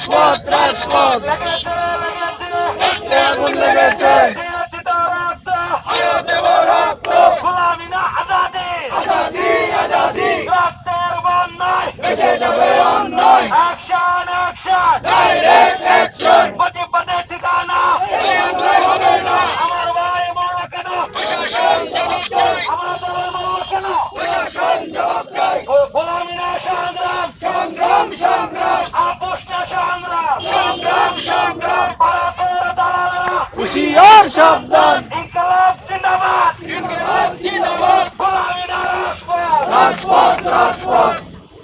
রাজপথ আগুন লেগেছে গোলামি না আজাদি আজাদি রক্তের বন্যায় বেঁচে যাবে অন্যায় অ্যাকশন অ্যাকশন ডাইরেক্ট